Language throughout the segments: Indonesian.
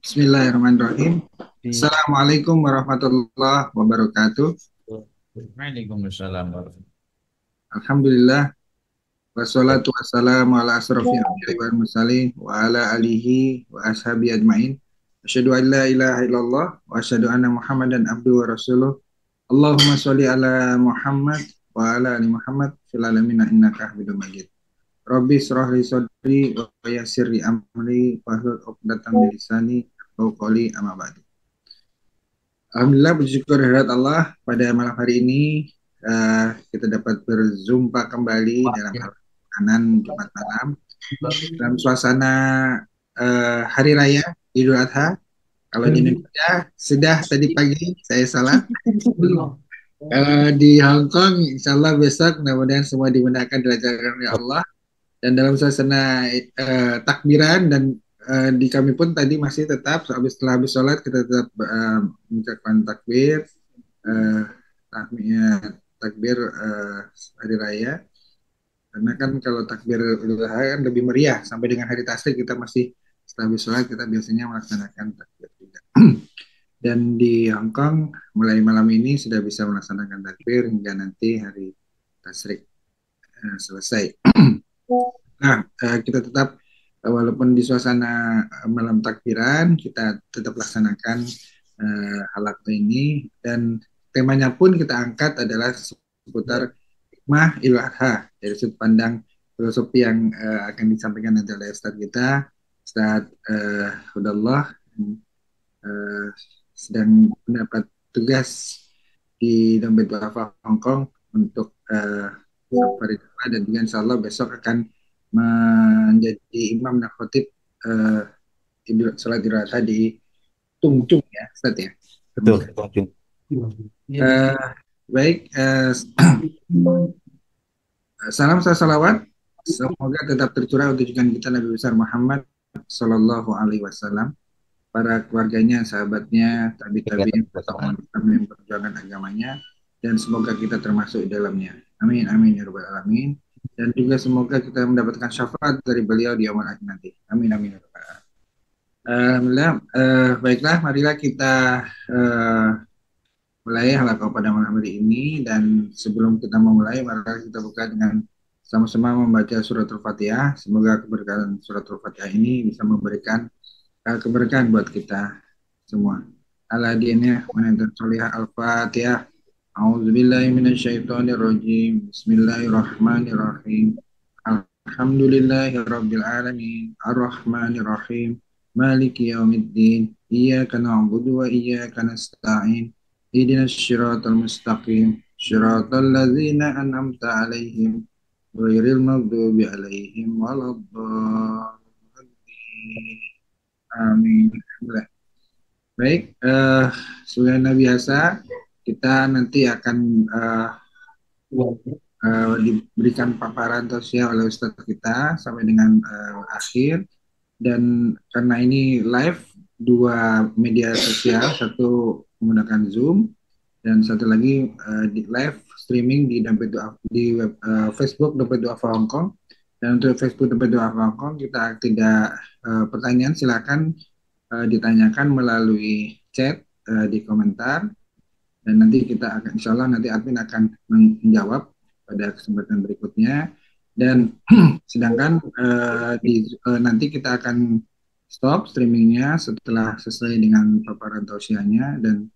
Bismillahirrahmanirrahim. Di Assalamualaikum warahmatullahi wabarakatuh. Waalaikumsalam warahmatullahi Alhamdulillah. Wassalatu wabarakatuh. wassalamu ala asrafil anbiya'i wal mursalin wa ala alihi wa ashabi ajmain. Asyhadu an la ilaha illallah wa asyhadu anna Muhammadan abduhu wa rasuluh. Allahumma sholli ala Muhammad wa ala ali Muhammad fil alamin innaka Hamidum Majid. Rabbi shrah li sadri wa yassir li amri wahlul 'uqdatam min lisani yafqahu qawli amma ba'du. Alhamdulillah bersyukur kehadirat Allah pada malam hari ini kita dapat berjumpa kembali dalam hal makanan Jumat malam dalam suasana hari raya Idul Adha. Kalau di Indonesia sudah tadi pagi, saya salah. Kalau di Hong Kong, insya Allah besok mudah-mudahan semua dimudahkan dilancarkan oleh Allah. Dan dalam suasana takbiran dan di kami pun tadi masih tetap setelah habis sholat kita tetap mengucapkan takbir, eh, takbir hari raya. Karena kan kalau takbir Idul Adha kan lebih meriah sampai dengan hari tasrik kita masih setelah habis sholat kita biasanya melaksanakan takbir juga. Dan di Hong Kong mulai malam ini sudah bisa melaksanakan takbir hingga nanti hari tasrik selesai. Nah, kita tetap walaupun di suasana malam takbiran, kita tetap laksanakan hal ini dan temanya pun kita angkat adalah seputar hikmah Idul Adha dari sudut pandang filosofi yang akan disampaikan nanti oleh Ustadz kita, Ustadz Hudallah, eh, sedang mendapat tugas di Dompet Duafa Hong Kong untuk dan juga insya Allah besok akan menjadi imam dan khotib sholat Idul Adha di Tung Chung ya, Ustaz ya. Betul, Alhamdulillah. Bang. Eh, baik, salam salawat. Semoga tetap tercurah untuk junjungan kita Nabi besar Muhammad Sallallahu Alaihi Wasallam, para keluarganya, sahabatnya, tabi-tabiin, umat Islam yang memperjuangkan agamanya, dan semoga kita termasuk di dalamnya. Amin, amin, ya rabbal alamin. Dan juga semoga kita mendapatkan syafaat dari beliau di yaumul akhir nanti. Amin, amin, ya rabbal alamin. Alhamdulillah, baiklah, marilah kita eh, mulai halaqah pada malam hari ini. Dan sebelum kita memulai, marilah kita buka dengan sama-sama membaca surat Al-Fatihah. Semoga keberkahan surat Al-Fatihah ini bisa memberikan keberkahan buat kita semua. Ala dinnya menentukan solihah Al-Fatihah. A'udzubillahi minasyaitonirrajim. Bismillahirrahmanirrahim. Alhamdulillahirabbil alamin. Arrahmanirrahim. Maliki yaumiddin. Iyyaka na'budu wa iyyaka nasta'in. Ihdinas syiratal mustaqim. Syiratal ladzina an'amta 'alaihim ghairil maghdubi 'alaihim waladdallin. Amin. Baik, sebagaimana biasa, kita nanti akan diberikan paparan tausiah oleh Ustadz kita sampai dengan akhir. Dan karena ini live, dua media sosial, satu menggunakan Zoom, dan satu lagi di live streaming di Dompet Duafa, di Facebook Dompet Duafa Hong Kong. Dan untuk Facebook Dompet Duafa Hong Kong, kita tidak pertanyaan silakan ditanyakan melalui chat di komentar, dan nanti kita akan insya Allah nanti admin akan menjawab pada kesempatan berikutnya. Dan sedangkan nanti kita akan stop streamingnya setelah selesai dengan paparan tausiahnya, dan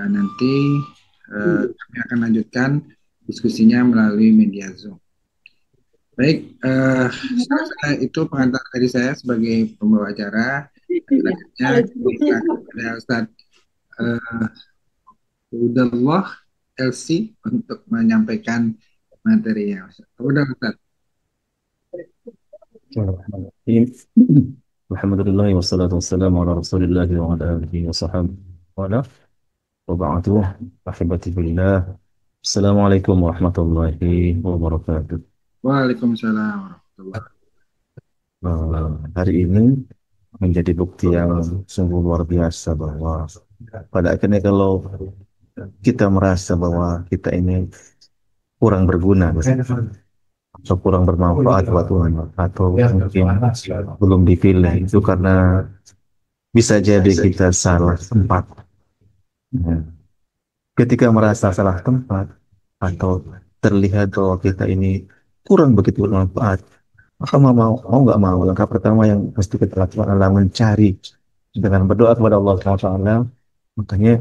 nanti kami akan lanjutkan diskusinya melalui media Zoom. Baik, saya itu pengantar dari saya sebagai pembawa acara. Selanjutnya kita kepada Ustadz Hudallah LC untuk menyampaikan materinya. Udah Ustadz. Bismillahirrahmanirrahim. Alhamdulillah wassalatu wassalamu ala Rasulillah wa ala alihi wa sahbihi wa ala wa ba'du. Rahibati billah. Assalamualaikum warahmatullahi wabarakatuh. Waalaikumsalam warahmatullahi. Hari ini menjadi bukti yang sungguh luar biasa bahwa pada akhirnya kalau kita merasa bahwa kita ini kurang berguna atau kurang bermanfaat buat Tuhan atau mungkin belum dipilih itu karena bisa jadi kita salah tempat. Nah, ketika merasa salah tempat atau terlihat bahwa kita ini kurang begitu bermanfaat, maka mau nggak mau, langkah pertama yang mesti kita lakukan adalah mencari dengan berdoa kepada Allah SWT. Makanya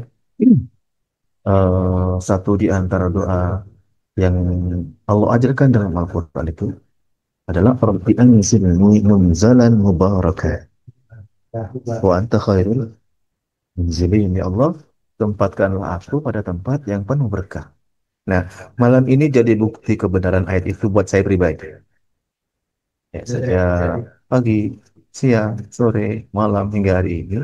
satu di antara doa yang Allah ajarkan dalam Al-Quran itu adalah Rabbi anzilni munzalan mubarakah wa anta khairul munzilin. Ya Allah, tempatkanlah aku pada tempat yang penuh berkah. Nah, malam ini jadi bukti kebenaran ayat itu buat saya pribadi. Ya, saya pagi, siang, sore, malam hingga hari ini,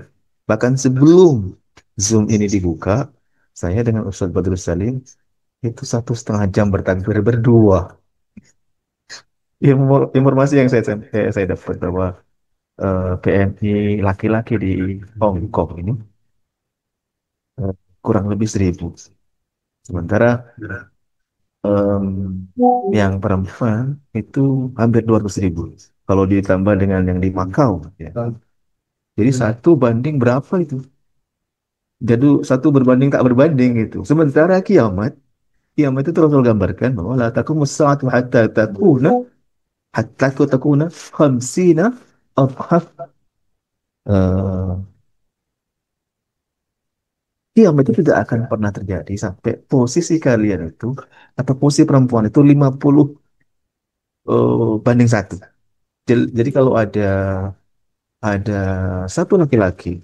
bahkan sebelum Zoom ini dibuka, saya dengan Ustadz Badrus Salim itu 1,5 jam bertakbir berdua. Informasi yang saya dapat bahwa PMI laki-laki di Hong Kong ini eh, kurang lebih 1.000. Sementara em, yang perempuan itu hampir 200.000. Kalau ditambah dengan yang di Makau, ya. Jadi satu banding berapa itu? Jadi satu berbanding tak berbanding itu. Sementara kiamat itu Rasul gambarkan bahwa la taqumu as-sa'atu hatta takuna khamsina adhaf. Eh, Kiamat itu tidak akan pernah terjadi sampai posisi kalian itu atau posisi perempuan itu 50 banding satu. Jadi kalau ada satu laki-laki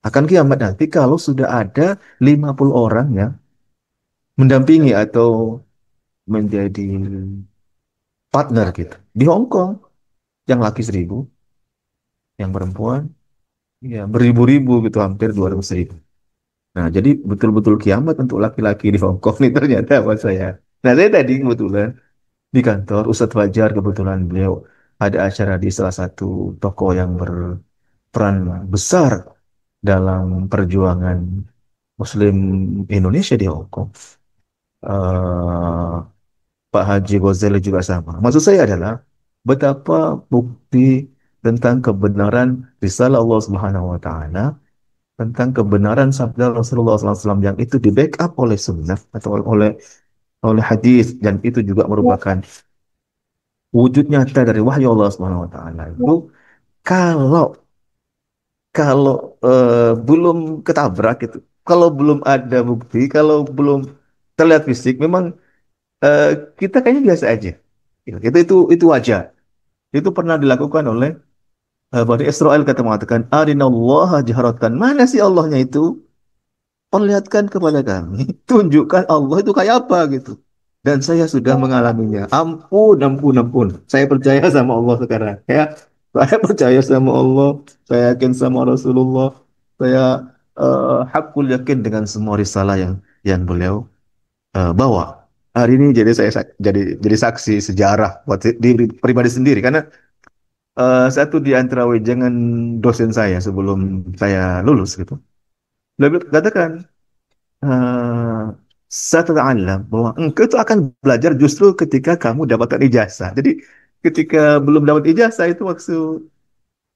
akan kiamat nanti kalau sudah ada 50 orang yang mendampingi atau menjadi partner gitu. Di Hong Kong yang laki 1.000, yang perempuan ya beribu-ribu gitu, hampir 200.000. Nah, jadi betul-betul kiamat untuk laki-laki di Hong Kong nih ternyata buat saya. Nah, saya tadi kebetulan di kantor Ustadz Fajar, kebetulan beliau ada acara di salah satu toko yang berperan besar dalam perjuangan Muslim Indonesia di Hong Kong. Eh, Pak Haji Ghazali juga sama. Maksud saya adalah betapa bukti tentang kebenaran risalah Allah Subhanahu wa Ta'ala, tentang kebenaran sabda Rasulullah SAW yang itu di backup oleh sunnah atau oleh hadis, dan itu juga merupakan wujud nyata dari wahyu Allah Subhanahu wa Ta'ala itu. Kalau kalau belum ketabrak itu, kalau belum ada bukti, kalau belum terlihat fisik, memang eh, kita kayaknya biasa aja. Itu wajar. Itu pernah dilakukan oleh Bani Israel, kata mengatakan, Arinallaha jaharatan. Mana sih Allahnya itu? Perlihatkan kepada kami, tunjukkan Allah itu kayak apa gitu. Dan saya sudah mengalaminya. Ampun, ampun, ampun. Saya percaya sama Allah sekarang. Ya, saya percaya sama Allah. Saya yakin sama Rasulullah. Saya hakul yakin dengan semua risalah yang beliau bawa. Hari ini jadi jadi saksi sejarah buat diri pribadi sendiri, karena satu di antara wejangan dosen saya sebelum saya lulus gitu. Beliau katakan, eh saya teta'alam bahwa engkau itu akan belajar justru ketika kamu dapatkan ijazah. Jadi ketika belum dapat ijazah itu waktu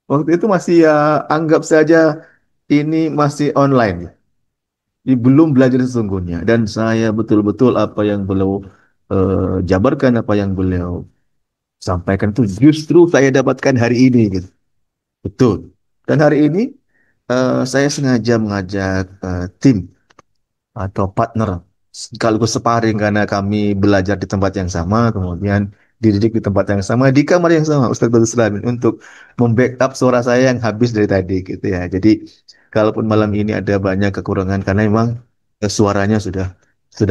waktu itu masih ya, anggap saja ini masih online. Jadi belum belajar sesungguhnya. Dan saya betul-betul apa yang beliau jabarkan, apa yang beliau sampaikan itu justru saya dapatkan hari ini gitu. Betul. Dan hari ini saya sengaja mengajak tim atau partner sekaligus sparring, karena kami belajar di tempat yang sama, kemudian dididik di tempat yang sama, di kamar yang sama, Ustadz Badrul Slamin, untuk membackup suara saya yang habis dari tadi gitu ya. Jadi kalaupun malam ini ada banyak kekurangan karena memang suaranya sudah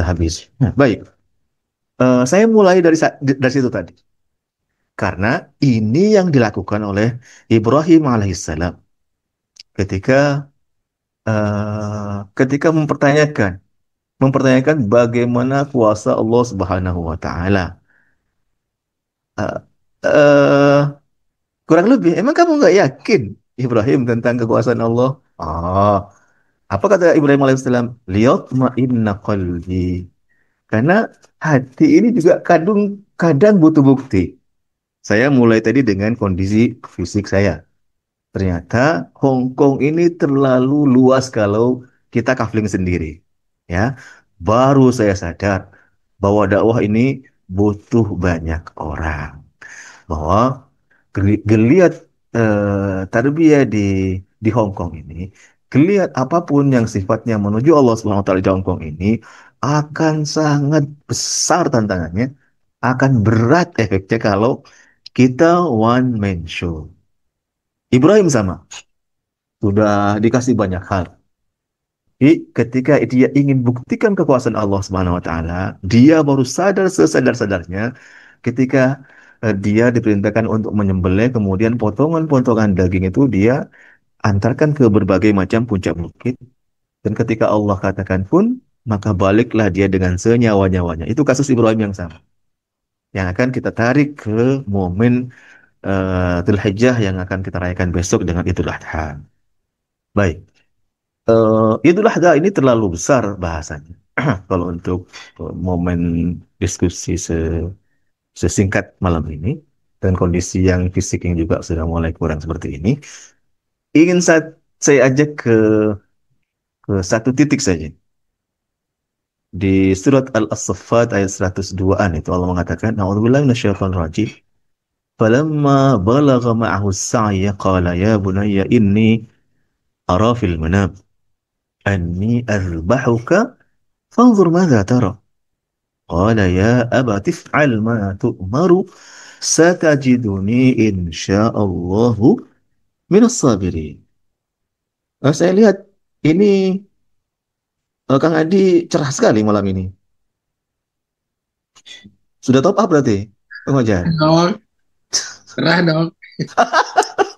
habis. Nah, baik. Saya mulai dari situ tadi. Karena ini yang dilakukan oleh Ibrahim alaihissalam ketika ketika mempertanyakan bagaimana kuasa Allah Subhanahu wa taala. Eh, eh, Kurang lebih, emang kamu nggak yakin Ibrahim tentang kekuasaan Allah? Ah, apa kata Ibrahim alaihissalam? Liyatma'inna qalbi. Karena hati ini juga kadang kadang butuh bukti. Saya mulai tadi dengan kondisi fisik saya. ternyata Hong Kong ini terlalu luas kalau kita kafling sendiri. Ya, baru saya sadar bahwa dakwah ini butuh banyak orang. Bahwa geliat tarbiyah di Hong Kong ini, geliat apapun yang sifatnya menuju Allah Subhanahu wa taala di Hong Kong ini akan sangat besar tantangannya, akan berat efeknya kalau kita one man show. Ibrahim sama, sudah dikasih banyak hal. Jadi ketika dia ingin buktikan kekuasaan Allah Subhanahu wa taala, dia baru sadar sesadar-sadarnya ketika dia diperintahkan untuk menyembelih, kemudian potongan-potongan daging itu dia antarkan ke berbagai macam puncak bukit, dan ketika Allah katakan pun, maka baliklah dia dengan senyawa-nyawanya. Itu kasus Ibrahim yang sama, yang akan kita tarik ke momen Dzul Hijjah yang akan kita rayakan besok dengan Idul Adha. Baik. Idul Adha ini terlalu besar bahasanya. Kalau untuk momen diskusi sesingkat malam ini, dan kondisi yang fisik yang juga sudah mulai kurang seperti ini, ingin saya ajak ke satu titik saja. Di surat Al-As-Saffat ayat 102-an itu Allah mengatakan, "A'udzubillahi minasyaitonir rajim. Falamma balagha ma'ahu as-sa'ya qala ya bunayya inni ara fil manam anni azbahuka fanzur madza tara." Qala ya abati if'al ma tu'maru satajiduni insyaallahu minas sabirin. Saya lihat ini Kang Adi cerah sekali malam ini. Sudah top up berarti, Bang Fajar? Dong, cerah dong,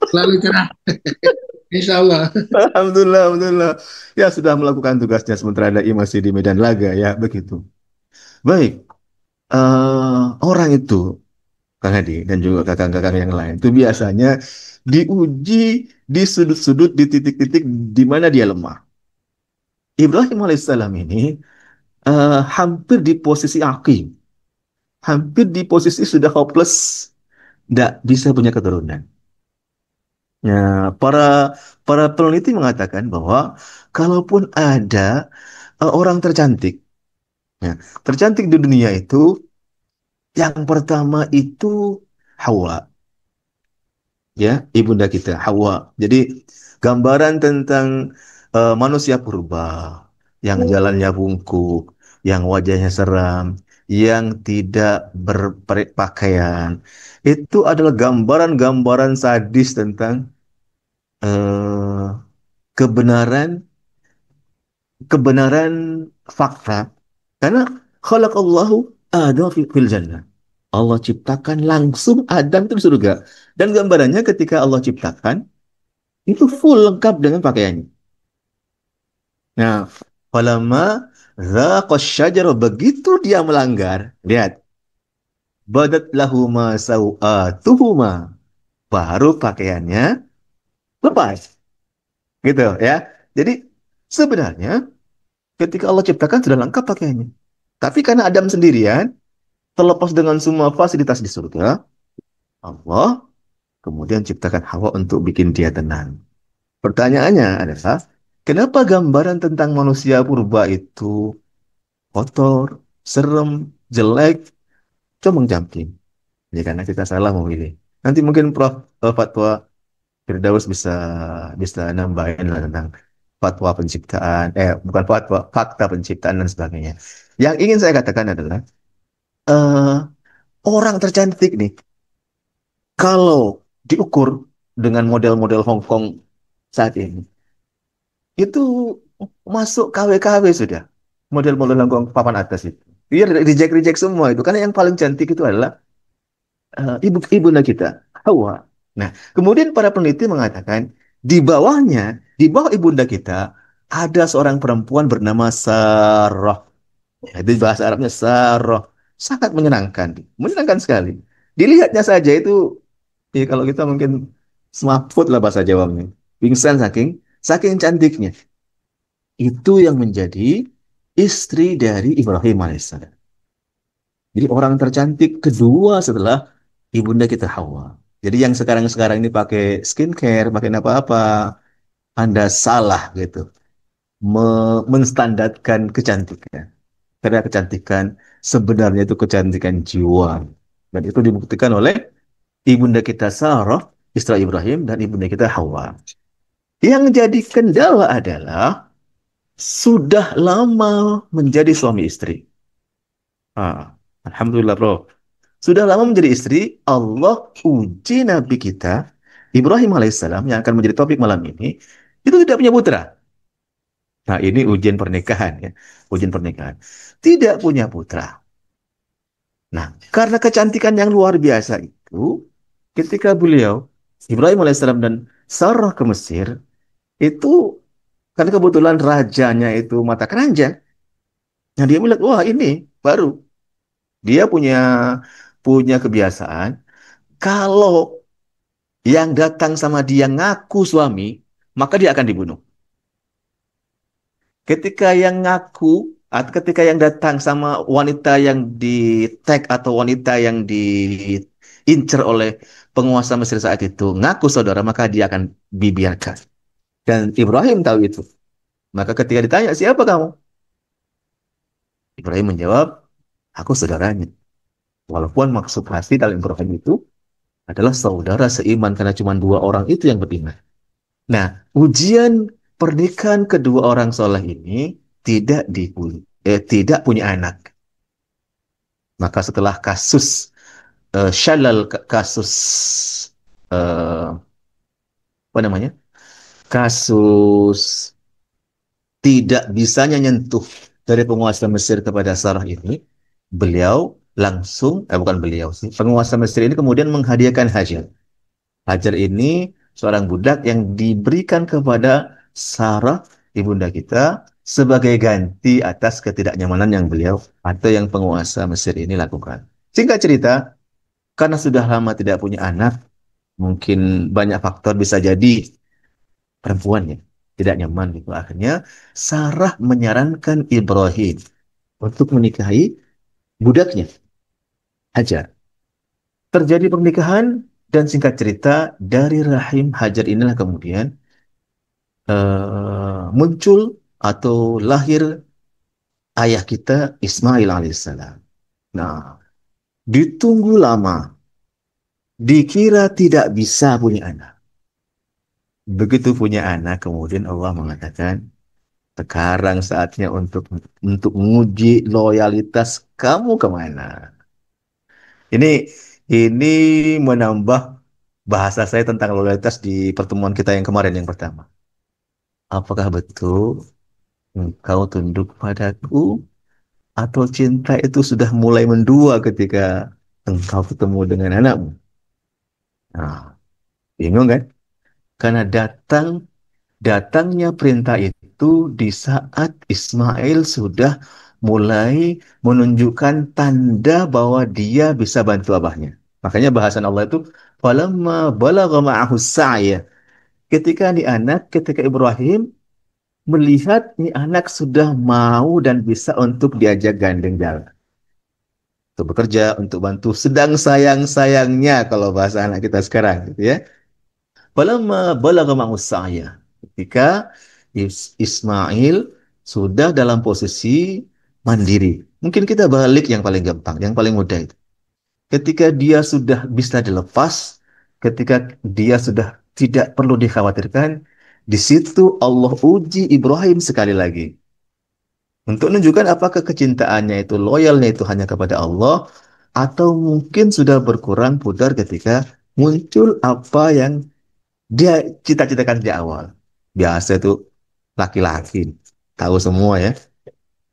selalu cerah. Insya Allah. Alhamdulillah, alhamdulillah. Ya sudah melakukan tugasnya sementara dai masih di medan laga ya begitu. Baik, orang itu Kang Adi dan juga kakak-kakak yang lain itu biasanya diuji di sudut-sudut, di titik-titik di mana dia lemah. Ibrahim alaihissalam ini hampir di posisi akim, hampir di posisi sudah hopeless, tidak bisa punya keturunan. Ya, para para peneliti mengatakan bahwa kalaupun ada orang tercantik, ya, tercantik di dunia itu, yang pertama itu Hawa, ya, ibunda kita Hawa. Jadi gambaran tentang manusia purba yang jalannya bungkuk, yang wajahnya seram, yang tidak berpakaian, itu adalah gambaran-gambaran sadis tentang eh, kebenaran kebenaran fakta, karena khalaqallahu Adam fil jannah. Allah ciptakan langsung Adam itu di surga. Dan gambarannya ketika Allah ciptakan itu full lengkap dengan pakaiannya. Nah, falamma dzaqas syajara, begitu dia melanggar, lihat, badat lahuma sau'atuhuma, baru pakaiannya lepas. Gitu ya. Jadi sebenarnya ketika Allah ciptakan sudah lengkap pakaiannya. Tapi karena Adam sendirian, terlepas dengan semua fasilitas di surga, Allah kemudian ciptakan Hawa untuk bikin dia tenang. Pertanyaannya adalah, kenapa gambaran tentang manusia purba itu kotor, serem, jelek, compang-camping? Ya karena kita salah memilih. Nanti mungkin Prof. Fatwa Firdaus bisa bisa nambahin lah tentang fatwa penciptaan, bukan fatwa, fakta penciptaan dan sebagainya. Yang ingin saya katakan adalah, eh orang tercantik nih, kalau diukur dengan model-model Hong Kong saat ini, itu masuk KW-KW sudah. Model-model Hong Kong papan atas itu. Iya, reject-reject semua itu. Karena yang paling cantik itu adalah ibunda kita, Hawa. Nah, kemudian para peneliti mengatakan, di bawahnya, di bawah ibunda kita, ada seorang perempuan bernama Sarah. Ya, itu bahasa Arabnya Sarah. Sangat menyenangkan. Menyenangkan sekali. Dilihatnya saja itu, ya kalau kita mungkin semaput lah bahasa Jawanya. Pingsan saking cantiknya. Itu yang menjadi istri dari Ibrahim alaihissalam. Jadi orang tercantik kedua setelah ibunda kita Hawa. Jadi yang sekarang-sekarang ini pakai skincare, pakai apa-apa, Anda salah gitu. Menstandarkan kecantikan. Karena kecantikan sebenarnya itu kecantikan jiwa. Dan itu dibuktikan oleh ibunda kita Sarah, istri Ibrahim, dan ibunda kita Hawa. Yang jadi kendala adalah sudah lama menjadi suami istri. Ah, Alhamdulillah bro. Sudah lama menjadi istri, Allah uji Nabi kita, Ibrahim alaihissalam, yang akan menjadi topik malam ini, itu tidak punya putra. Nah, ini ujian pernikahan ya. Ujian pernikahan. Tidak punya putra. Nah, karena kecantikan yang luar biasa itu, ketika beliau, Ibrahim alaihissalam dan Sarah ke Mesir, itu karena kebetulan rajanya itu mata keranjang. Nah, dia bilang, wah ini baru. Dia punya punya kebiasaan, kalau yang datang sama dia ngaku suami, maka dia akan dibunuh. Ketika yang ngaku, atau ketika yang datang sama wanita yang di tag atau wanita yang diincar oleh penguasa Mesir saat itu, ngaku saudara, maka dia akan dibiarkan. Dan Ibrahim tahu itu. Maka ketika ditanya, siapa kamu? Ibrahim menjawab, aku saudaranya. Walaupun maksud hati dalam Ibrahim itu adalah saudara seiman karena cuma dua orang itu yang beriman. Nah, ujian pernikahan kedua orang soleh ini tidak punya anak. Maka setelah kasus kasus eh, apa namanya? Kasus tidak bisanya nyentuh dari penguasa Mesir kepada Sarah ini, beliau langsung, bukan beliau sih, penguasa Mesir ini kemudian menghadiahkan Hajar. Hajar ini seorang budak yang diberikan kepada Sarah, ibunda kita, sebagai ganti atas ketidaknyamanan yang beliau atau yang penguasa Mesir ini lakukan. Singkat cerita, karena sudah lama tidak punya anak, mungkin banyak faktor bisa jadi perempuannya tidak nyaman gitu. Akhirnya Sarah menyarankan Ibrahim untuk menikahi budaknya, Hajar. Terjadi pernikahan dan singkat cerita dari rahim Hajar inilah kemudian muncul atau lahir ayah kita Ismail alaihissalam. Nah, ditunggu lama, dikira tidak bisa punya anak. Begitu punya anak, kemudian Allah mengatakan, sekarang saatnya untuk menguji loyalitas kamu kemana. Ini ini menambah bahasa saya tentang loyalitas di pertemuan kita yang kemarin yang pertama. Apakah betul engkau tunduk padaku atau cinta itu sudah mulai mendua ketika engkau ketemu dengan anakmu? Nah, bingung kan? Karena datangnya perintah itu di saat Ismail sudah mulai menunjukkan tanda bahwa dia bisa bantu abahnya. Makanya bahasan Allah itu falamma balagha ma'ahu sa'ya. Ketika Ibrahim melihat ini anak sudah mau dan bisa untuk diajak gandeng jalan. Untuk bekerja, untuk bantu sedang sayang-sayangnya kalau bahasa anak kita sekarang gitu ya. Falamma balagha ma'ahu sa'ya. Ketika Ismail sudah dalam posisi mandiri. Mungkin kita balik yang paling gampang, yang paling mudah itu. Ketika dia sudah bisa dilepas, ketika dia sudah tidak perlu dikhawatirkan, di situ Allah uji Ibrahim sekali lagi. Untuk menunjukkan apakah kecintaannya itu, loyalnya itu hanya kepada Allah, atau mungkin sudah berkurang pudar ketika muncul apa yang dia cita-citakan di awal. Biasa itu laki-laki, tahu semua ya.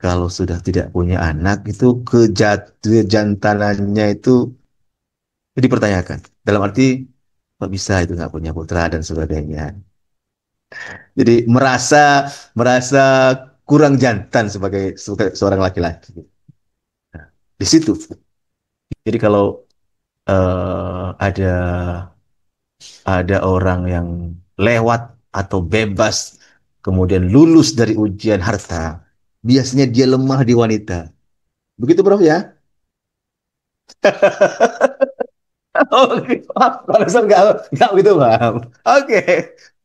Kalau sudah tidak punya anak, itu kejantanannya itu dipertanyakan. Dalam arti, kok bisa itu nggak punya putra dan sebagainya. Jadi merasa kurang jantan sebagai seorang laki-laki. Nah, di situ. Jadi kalau ada orang yang lewat atau bebas, kemudian lulus dari ujian harta, biasanya dia lemah di wanita. Begitu, Bro ya? Oke, kalau saya nggak begitu paham. Oke.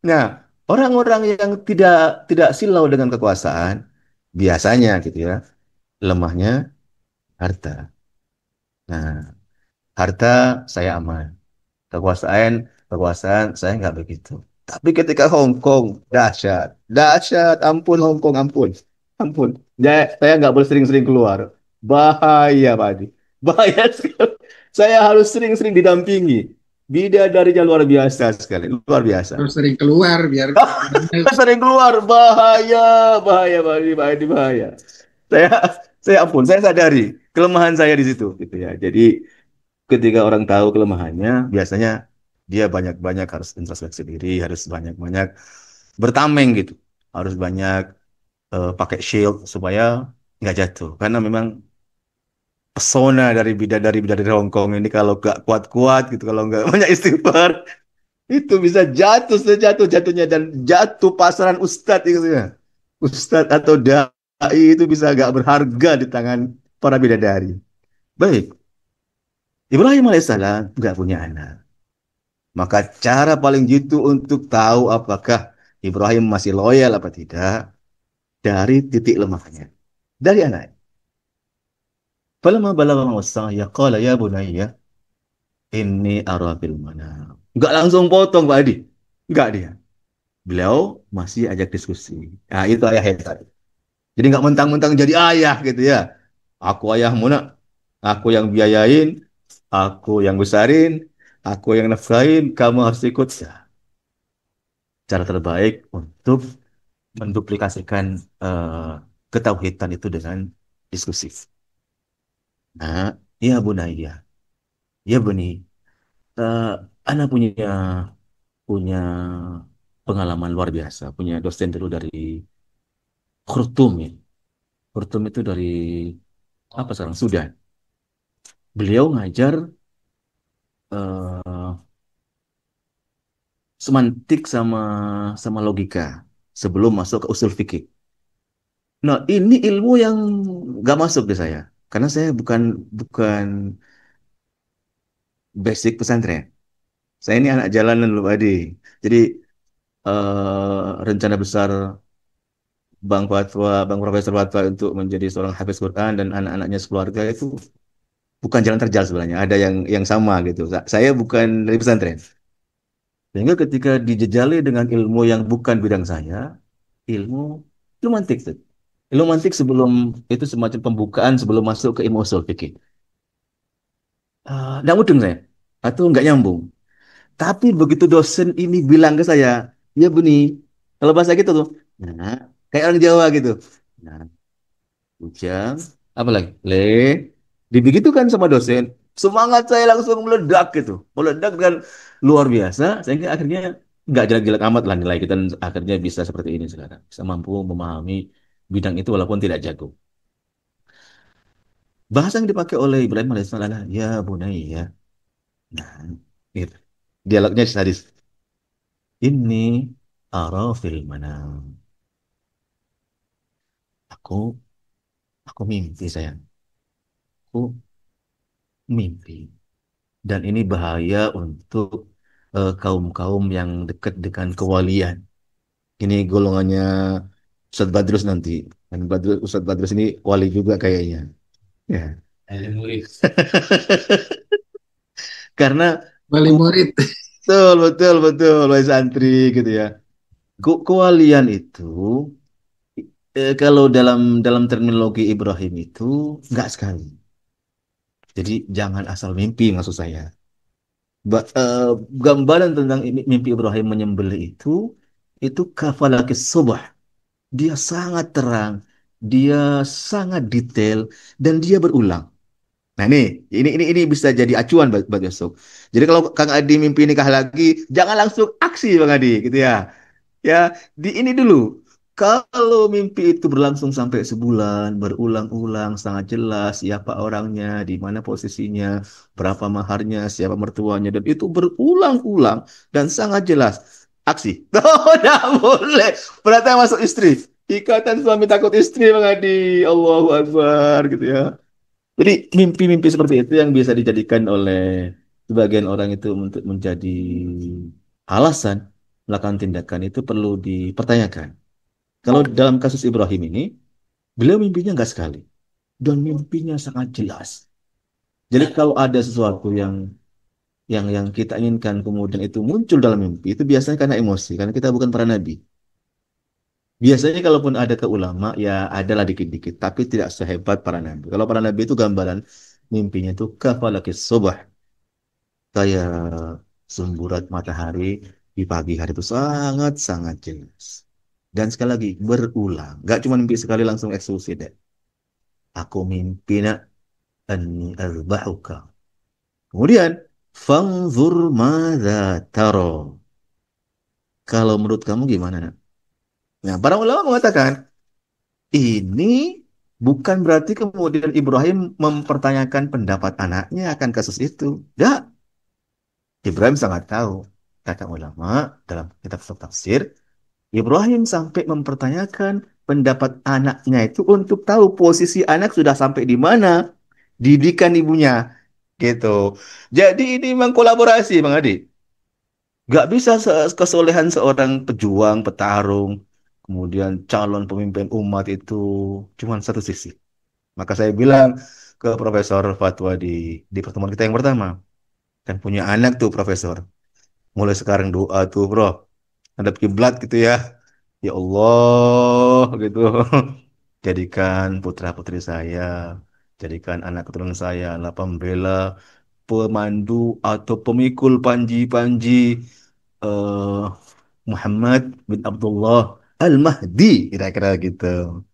Nah, orang-orang yang tidak silau dengan kekuasaan, biasanya gitu ya, lemahnya harta. Nah, harta saya aman. Kekuasaan, kekuasaan saya nggak begitu. Tapi ketika Hong Kong, dahsyat, dahsyat, ampun Hong Kong, ampun, ampun. Saya nggak boleh sering-sering keluar. Bahaya, Pak Adi. Bahaya sekali. Saya harus sering-sering didampingi. Bidadarinya luar biasa sekali, luar biasa. Terus sering keluar biar Sering keluar, bahaya, bahaya, bahaya, bahaya, bahaya. Saya, saya ampun, saya sadari kelemahan saya di situ, gitu ya. Jadi ketika orang tahu kelemahannya, biasanya dia banyak-banyak harus introspeksi diri, harus banyak-banyak bertameng gitu, harus banyak pakai shield supaya nggak jatuh. Karena memang pesona dari bidadari Hong Kong ini kalau nggak kuat-kuat gitu, kalau nggak banyak istighfar, itu bisa jatuh sejatuh-jatuhnya dan jatuh pasaran ustadz gitu ya. Ustadz atau dai itu bisa nggak berharga di tangan para bidadari. Baik, Ibrahim alaihissalam nggak punya anak. Maka cara paling jitu untuk tahu apakah Ibrahim masih loyal apa tidak dari titik lemahnya. Dari anak. Falamma balagha ya qala ya bunayya inni ara fil manam. Enggak langsung potong Pak Adi. Enggak dia. Beliau masih ajak diskusi. Nah, itu ayah hebat. Jadi enggak mentang-mentang jadi ayah gitu ya. Aku ayahmu nak. Aku yang biayain, aku yang besarin, aku yang nafkahin, kamu harus ikut. Ya, cara terbaik untuk menduplikasikan eh, ketauhidan itu dengan diskusi. Nah, ya Bunaya, ya Buni, eh, Ana punya punya pengalaman luar biasa, punya dosen dulu dari Khurtum ya. Khurtum itu dari apa sekarang? Sudan. Beliau ngajar eh, semantik sama sama logika sebelum masuk ke usul fikih. Nah, ini ilmu yang nggak masuk di saya, karena saya bukan bukan basic pesantren. Saya ini anak jalanan loh, Adi. Jadi rencana besar Bang Profesor Fatwa untuk menjadi seorang hafiz Quran dan anak-anaknya sekeluarga itu bukan jalan terjal sebenarnya. Ada yang sama gitu. Saya bukan dari pesantren. Sehingga ketika dijejali dengan ilmu yang bukan bidang saya, ilmu ilmu mantik tuh. Ilmu mantik sebelum itu semacam pembukaan sebelum masuk ke ilmu usul fikih. Nggak mudeng saya atau nggak nyambung. Tapi begitu dosen ini bilang ke saya, ya Buni, kalau bahasa gitu tuh, nah, kayak orang Jawa gitu. Nah, ujang, apa lagi? Dibegitu kan sama dosen, semangat saya langsung meledak gitu. Meledak dengan luar biasa, sehingga akhirnya nggak jelek-jelek amat lah nilai kita dan akhirnya bisa seperti ini sekarang. Bisa mampu memahami bidang itu walaupun tidak jago. Bahasa yang dipakai oleh Ibrahim alaihissalam adalah, ya Bunai ya. Nah, gitu. Dialognya sadis. Ini arafil manam. Aku, aku mimpi sayang. Aku mimpi. Dan ini bahaya untuk kaum-kaum yang dekat dengan kewalian. Ini golongannya Ustadz Badrus nanti. Dan Ustadz Badrus ini wali juga kayaknya. Ya. Karena wali ku- murid. betul, betul, betul, wali santri gitu ya. Kewalian itu kalau dalam dalam terminologi Ibrahim itu enggak sekali. Jadi jangan asal mimpi maksud saya. Gambaran tentang mimpi Ibrahim menyembelih itu kafalakis subah. Dia sangat terang, dia sangat detail dan dia berulang. Nah ini bisa jadi acuan buat besok. Jadi kalau Kang Adi mimpi nikah lagi, jangan langsung aksi Bang Adi gitu ya. Ya, di ini dulu. Kalau mimpi itu berlangsung sampai sebulan, berulang-ulang, sangat jelas siapa orangnya, di mana posisinya, berapa maharnya, siapa mertuanya, dan itu berulang-ulang dan sangat jelas. Aksi. Oh, tidak boleh. Berarti masuk istri. Ikatan suami takut istri, Bang Adi. Allahu Akbar, gitu ya. Jadi mimpi-mimpi seperti itu yang bisa dijadikan oleh sebagian orang itu untuk menjadi alasan melakukan tindakan itu perlu dipertanyakan. Kalau dalam kasus Ibrahim ini, beliau mimpinya nggak sekali dan mimpinya sangat jelas. Jadi kalau ada sesuatu yang kita inginkan kemudian itu muncul dalam mimpi itu biasanya karena emosi, karena kita bukan para nabi. Biasanya kalaupun ada ke ulama ya adalah dikit-dikit, tapi tidak sehebat para nabi. Kalau para nabi itu gambaran mimpinya itu kafalakis sobah, kayak semburat matahari di pagi hari itu sangat-sangat jelas. Dan sekali lagi berulang, nggak cuma mimpi sekali langsung eksekusi deh. Aku mimpi nak anni azbahuka. Kemudian fanzur madza taro. Kalau menurut kamu gimana nak? Nah, para ulama mengatakan ini bukan berarti kemudian Ibrahim mempertanyakan pendapat anaknya akan kasus itu. Ya, Ibrahim sangat tahu. Kata ulama dalam kitab tafsir, Ibrahim sampai mempertanyakan pendapat anaknya itu untuk tahu posisi anak sudah sampai di mana didikan ibunya. Gitu. Jadi ini memang kolaborasi, Bang Adi. Gak bisa kesolehan seorang pejuang, petarung, kemudian calon pemimpin umat itu cuma satu sisi. Maka saya bilang ke Profesor Fatwa di pertemuan kita yang pertama, kan punya anak tuh Profesor. Mulai sekarang doa tuh, Bro. Hadap kiblat gitu ya. Ya Allah gitu. Jadikan putra-putri saya, jadikan anak keturunan saya adalah pembela, pemandu atau pemikul panji-panji eh, Muhammad bin Abdullah Al-Mahdi, kira-kira gitu.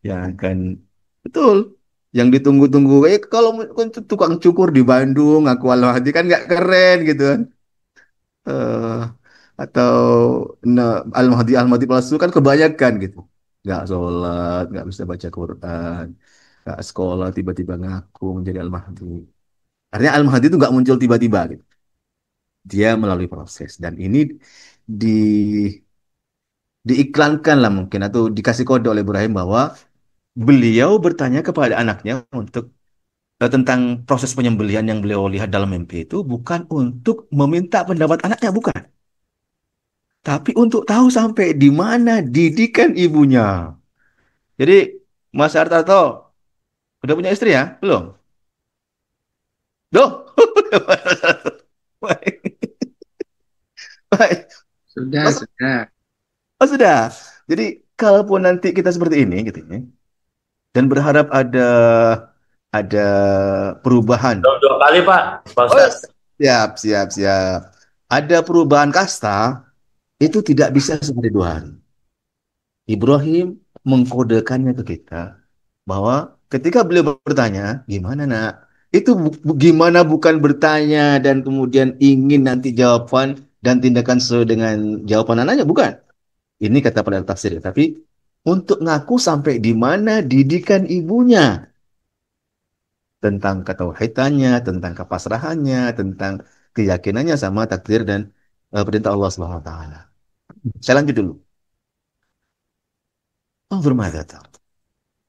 Yang akan betul yang ditunggu-tunggu. Kalau tukang cukur di Bandung aku Al-Mahdi kan nggak keren gitu kan. eh atau Al-Mahdi palsu kan kebanyakan gitu. Nggak sholat, nggak bisa baca Quran, nggak sekolah, tiba-tiba ngaku menjadi Al-Mahdi. Artinya Al-Mahdi itu nggak muncul tiba-tiba gitu. Dia melalui proses. Dan ini di diiklankan lah mungkin atau dikasih kode oleh Ibrahim bahwa beliau bertanya kepada anaknya untuk tentang proses penyembelihan yang beliau lihat dalam mimpi itu bukan untuk meminta pendapat anaknya, bukan. Tapi untuk tahu sampai di mana didikan ibunya. Jadi, Mas Artarto, udah punya istri ya? Belum? Duh. Baik, baik. Sudah, Oh, sudah. oh, sudah. Jadi, kalaupun nanti kita seperti ini, gitu ya, dan berharap ada perubahan. Dua kali Pak, Pak Oh, Ustadz. siap, siap, siap. Ada perubahan kasta, itu tidak bisa sehari dua hari. Ibrahim mengkodekannya ke kita bahwa ketika beliau bertanya, gimana nak? Itu gimana bukan bertanya dan kemudian ingin nanti jawaban dan tindakan sesuai dengan jawaban anaknya, bukan. Ini kata pada tafsir, tapi untuk ngaku sampai di mana didikan ibunya tentang ketauhidannya, tentang kepasrahannya, tentang keyakinannya sama takdir dan perintah Allah Subhanahu wa taala. Saya lanjut dulu. Anzur madza tara.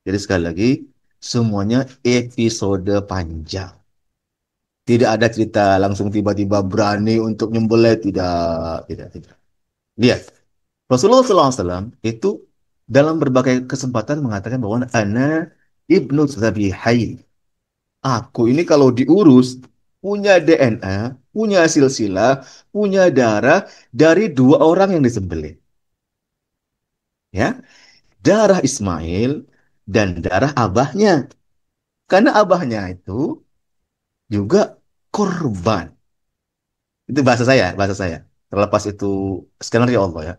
Jadi sekali lagi, semuanya episode panjang. Tidak ada cerita langsung tiba-tiba berani untuk nyembelih, tidak, tidak, tidak. Lihat, Rasulullah SAW itu dalam berbagai kesempatan mengatakan bahwa ana ibnu Zabihain. Aku ini kalau diurus, punya DNA, punya silsilah, punya darah dari dua orang yang disembelih. Ya, darah Ismail dan darah abahnya. Karena abahnya itu juga korban. Itu bahasa saya. Terlepas itu skenario Allah ya.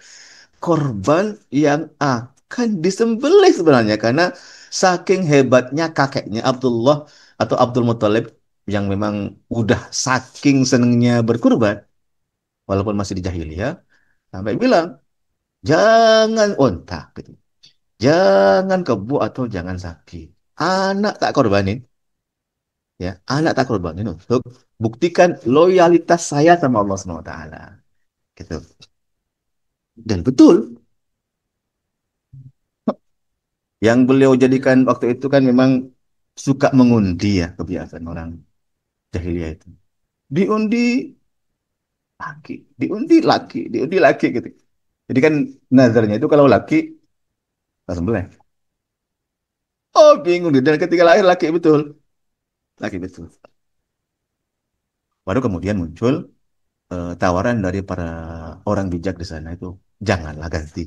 Korban yang akan disembelih sebenarnya karena saking hebatnya kakeknya Abdullah atau Abdul Muthalib yang memang udah saking senengnya berkurban walaupun masih di jahiliyah sampai bilang jangan onta gitu. Jangan kebo atau jangan sapi. Anak tak korbanin ya, anak tak korbanin untuk buktikan loyalitas saya sama Allah Subhanahu wa taala. Gitu. Dan betul, yang beliau jadikan waktu itu kan memang suka mengundi ya kebiasaan orang jahiliyah itu. diundi laki, diundi laki gitu. Jadi kan nazarnya itu kalau laki langsung sembelih. Oh bingung deh. Dan ketika lahir laki betul, laki betul. Baru kemudian muncul tawaran dari para orang bijak di sana itu, janganlah ganti,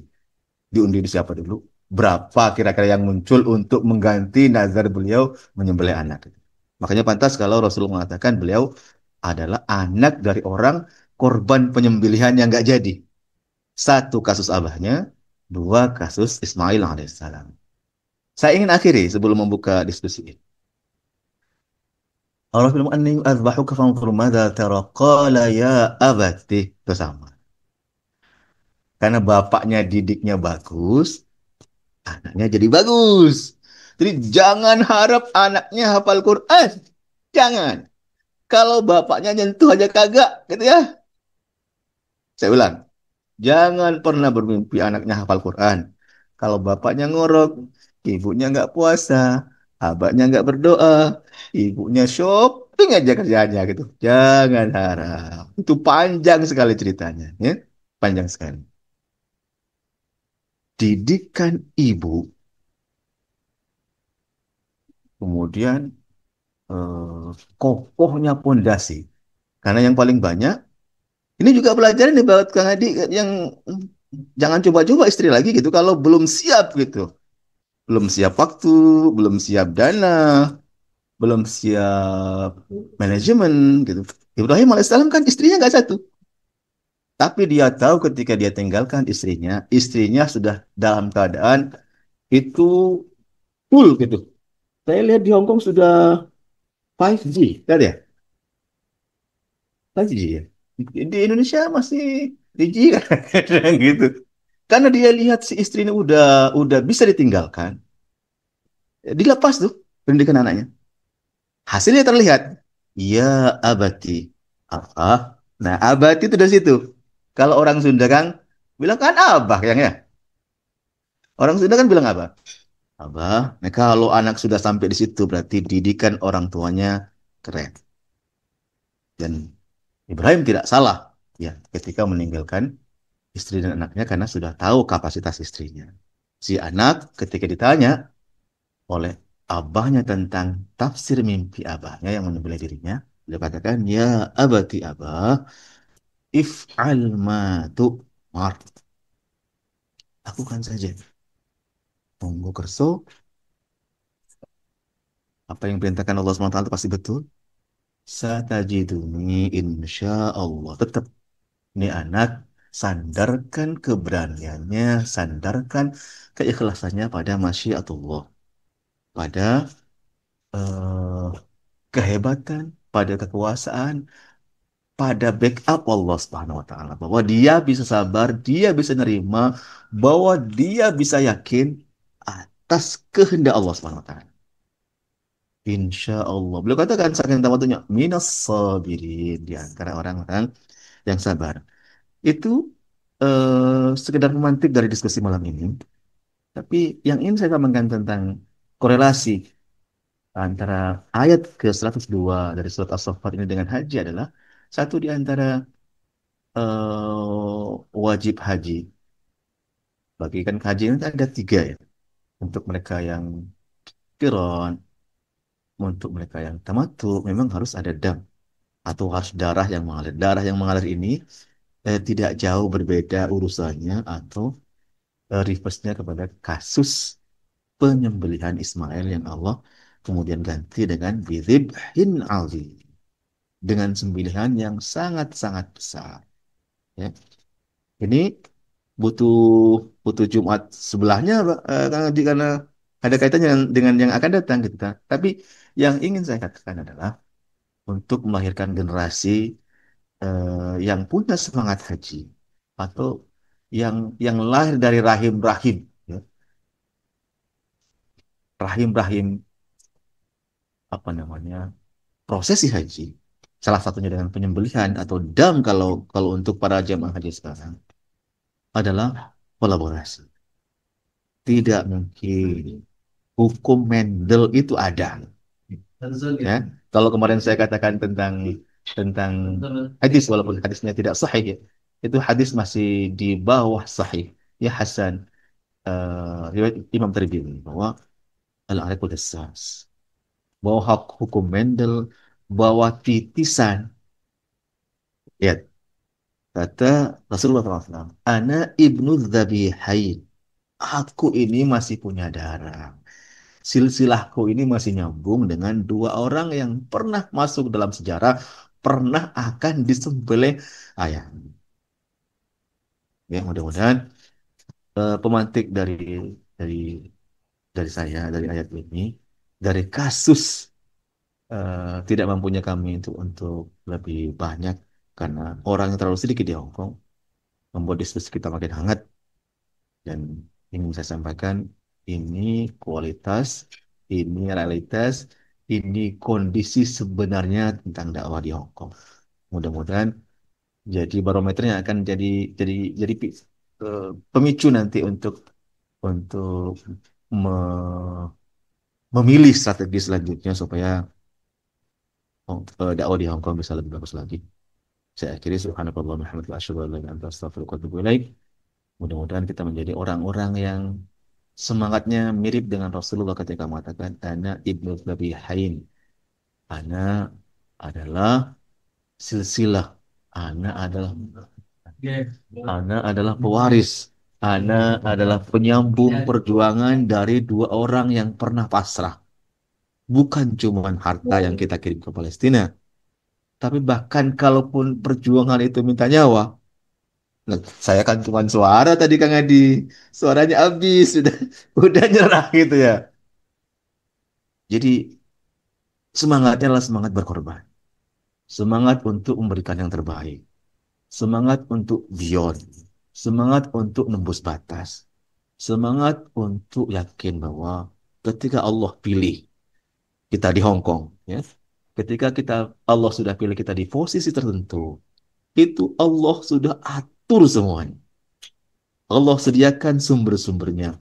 diundi di siapa dulu, berapa kira-kira yang muncul untuk mengganti nazar beliau menyembelih anak. Makanya pantas kalau Rasulullah mengatakan beliau adalah anak dari orang korban penyembelihan yang nggak jadi. Satu kasus abahnya, dua kasus Ismail alaihissalam. Saya ingin akhiri sebelum membuka diskusi ini. Allah bilang, "Anni azbahuka fanzur madza tara." Qala ya abati. Itu sama. Karena bapaknya didiknya bagus, anaknya jadi bagus. Jadi jangan harap anaknya hafal Quran. Jangan. Kalau bapaknya nyentuh aja kagak, gitu ya. Saya ulang, jangan pernah bermimpi anaknya hafal Quran. Kalau bapaknya ngorok, ibunya nggak puasa, abahnya nggak berdoa, ibunya shopping aja kerjanya gitu. Jangan harap. Itu panjang sekali ceritanya, ya. Panjang sekali. Didikan ibu, kemudian kokohnya pondasi. Karena yang paling banyak, ini juga pelajaran nih buat Kang Adi yang jangan coba-coba istri lagi gitu kalau belum siap gitu. Belum siap waktu, belum siap dana, belum siap manajemen gitu. Ibrahim alaihissalam kan istrinya nggak satu. Tapi dia tahu ketika dia tinggalkan istrinya, istrinya sudah dalam keadaan itu full gitu. Saya lihat di Hong Kong sudah 5G, kan ya? 5G ya. Di Indonesia masih 3G kan, kadang gitu. Karena dia lihat si istrinya udah bisa ditinggalkan, dilepas tuh pendidikan anaknya. Hasilnya terlihat. Ya abati. Apa? Nah, abati itu dari situ. Kalau orang Sunda kan bilang kan abah yang ya. Orang Sunda kan bilang apa? Abah. Nah, kalau anak sudah sampai di situ berarti didikan orang tuanya keren. Dan Ibrahim tidak salah ya ketika meninggalkan istri dan anaknya karena sudah tahu kapasitas istrinya. Si anak ketika ditanya oleh abahnya tentang tafsir mimpi abahnya yang menyembelih dirinya, dia katakan, ya abati abah, if'al ma tu'mar. Lakukan saja. Monggo kerso, apa yang perintahkan Allah SWT itu pasti betul. Satajiduni insya Allah. Tetap, ini anak, sandarkan keberaniannya, sandarkan keikhlasannya pada masyiatullah. Pada eh, kehebatan, pada kekuasaan, pada backup Allah Subhanahu wa taala bahwa dia bisa sabar, dia bisa nerima, bahwa dia bisa yakin atas kehendak Allah Subhanahu wa taala. Insya Allah. Beliau katakan saking tawadunya minas sabirin di antara orang-orang yang sabar. Itu sekedar pemantik dari diskusi malam ini. Tapi yang ingin saya sampaikan tentang korelasi antara ayat ke 102 dari surat As-Saffat ini dengan haji adalah satu di antara wajib haji. Bagi kan haji itu ada tiga ya. Untuk mereka yang kiron, untuk mereka yang tamatu, memang harus ada dam atau harus darah yang mengalir. Darah yang mengalir ini tidak jauh berbeda urusannya atau reverse-nya kepada kasus penyembelihan Ismail yang Allah kemudian ganti dengan bidhibhin azim. Dengan sembelihan yang sangat-sangat besar. Ya. Ini butuh butuh Jumat sebelahnya Pak, karena ada kaitannya dengan yang akan datang gitu kan. Tapi yang ingin saya katakan adalah untuk melahirkan generasi yang punya semangat haji atau yang lahir dari rahim-rahim ya. Rahim-rahim apa namanya? Prosesi haji. Salah satunya dengan penyembelihan atau dam kalau kalau untuk para jemaah haji sekarang adalah kolaborasi. Tidak mungkin hukum Mendel itu ada. Ya, kalau kemarin saya katakan tentang tentang hadis walaupun hadisnya tidak sahih ya. Itu hadis masih di bawah sahih. Ya Hasan riwayat Imam Tirmidzi bahwa al-araqu dasas. Bahwa hak hukum Mendel, bahwa titisan. Ya, kata Rasulullah SAW, Ana ibnu Dzabihain. Aku ini masih punya darah. Silsilahku ini masih nyambung dengan dua orang yang pernah masuk dalam sejarah, pernah akan disembelih ayah. Ya, mudah-mudahan pemantik dari dari saya dari ayat ini, dari kasus tidak mampunya kami untuk lebih banyak karena orang yang terlalu sedikit di Hong Kong membuat diskusi kita makin hangat dan ingin saya sampaikan ini kualitas, ini realitas, ini kondisi sebenarnya tentang dakwah di Hong Kong. Mudah-mudahan jadi barometernya akan jadi eh, pemicu nanti untuk me- memilih strategi selanjutnya supaya dakwah di Hong Kong bisa lebih bagus lagi. Saya akhiri subhanakallah Muhammad wa asyhadu an la ilaha illa anta astaghfiruka wa atubu ilaik. Mudah-mudahan kita menjadi orang-orang yang semangatnya mirip dengan Rasulullah ketika mengatakan ana ibnu Labihain. Ana adalah silsilah. Ana adalah ana adalah pewaris. Ana adalah penyambung perjuangan dari dua orang yang pernah pasrah. Bukan cuma harta yang kita kirim ke Palestina, tapi bahkan kalaupun perjuangan itu minta nyawa, nah, saya kan cuma suara tadi Kang Adi, suaranya habis, udah nyerah gitu ya. Jadi semangatnya adalah semangat berkorban, semangat untuk memberikan yang terbaik, semangat untuk beyond, semangat untuk nembus batas, semangat untuk yakin bahwa ketika Allah pilih kita di Hong Kong, ya, ketika Allah sudah pilih kita di posisi tertentu, itu Allah sudah atur semuanya. Allah sediakan sumber-sumbernya.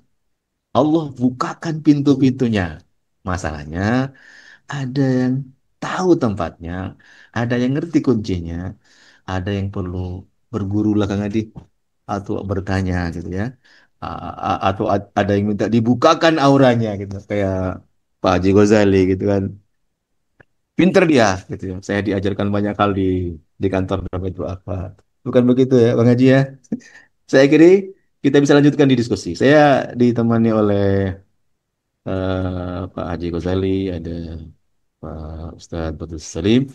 Allah bukakan pintu-pintunya. Masalahnya, ada yang tahu tempatnya, ada yang ngerti kuncinya, ada yang perlu berguru lah Kang Adi, atau bertanya gitu ya. Atau ada yang minta dibukakan auranya gitu, kayak Pak Haji Ghazali gitu kan. Pinter dia gitu ya. Saya diajarkan banyak hal di kantor berapa itu apa. Bukan begitu ya Bang Haji ya. Saya kira kita bisa lanjutkan di diskusi. Saya ditemani oleh Pak Haji Ghazali, ada Pak Ustadz Badrus Salim.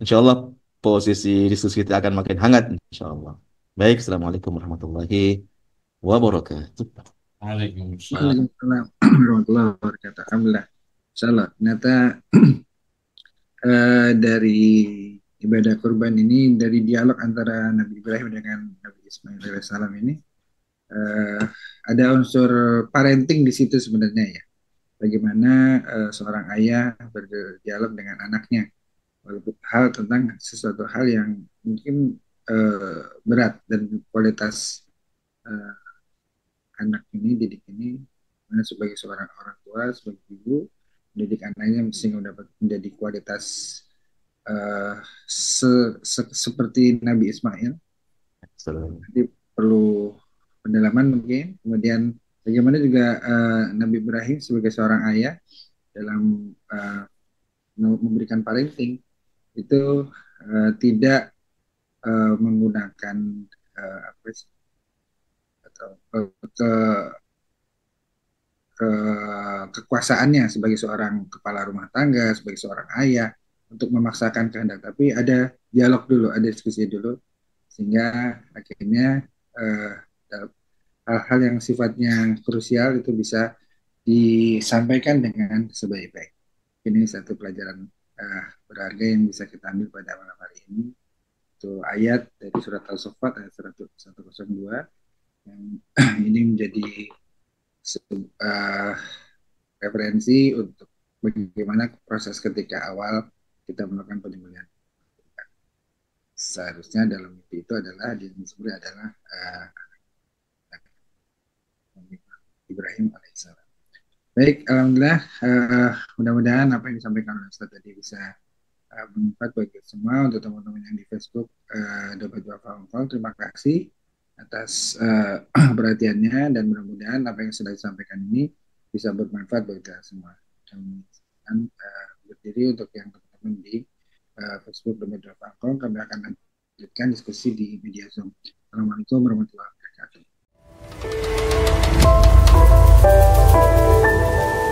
Insya Allah posisi diskusi kita akan makin hangat. Insya Allah. Baik, Assalamualaikum warahmatullahi wabarakatuh. Waalaikumsalam warahmatullahi wabarakatuh. Alhamdulillah. Insyaallah. Ternyata dari ibadah kurban ini, dari dialog antara Nabi Ibrahim dengan Nabi Ismail alaihissalam ini, eh, ada unsur parenting di situ sebenarnya ya. Bagaimana seorang ayah berdialog dengan anaknya, walaupun hal tentang sesuatu hal yang mungkin berat dan kualitas eh, anak ini, didik ini, mana sebagai seorang orang tua, sebagai ibu, mendidik anaknya sehingga dapat menjadi kualitas eh, seperti Nabi Ismail. Assalamualaikum. Jadi perlu pendalaman mungkin. Kemudian bagaimana juga Nabi Ibrahim sebagai seorang ayah dalam memberikan parenting itu tidak menggunakan apa sih, atau ke ke kekuasaannya sebagai seorang kepala rumah tangga, sebagai seorang ayah untuk memaksakan kehendak, tapi ada dialog dulu, ada diskusi dulu, sehingga akhirnya eh, hal-hal yang sifatnya krusial itu bisa disampaikan dengan sebaik-baik. Ini satu pelajaran berharga yang bisa kita ambil pada malam hari ini. Itu ayat dari surat Al-Saffat ayat 102 yang ini menjadi sebuah referensi untuk bagaimana proses ketika awal kita melakukan penyembelihan. Seharusnya dalam mimpi itu adalah yang disebut adalah Ibrahim alaihissalam. Baik, alhamdulillah, mudah-mudahan apa yang disampaikan oleh Ustaz tadi bisa bermanfaat bagi semua. Untuk teman-teman yang di Facebook Dompet Duafa Hongkong, terima kasih atas perhatiannya, dan mudah-mudahan apa yang sudah disampaikan ini bisa bermanfaat bagi kita semua. Dan berdiri untuk yang teman-teman di Facebook Dompet Duafa Hongkong, kami akan lanjutkan diskusi di media Zoom. Assalamualaikum warahmatullahi wabarakatuh.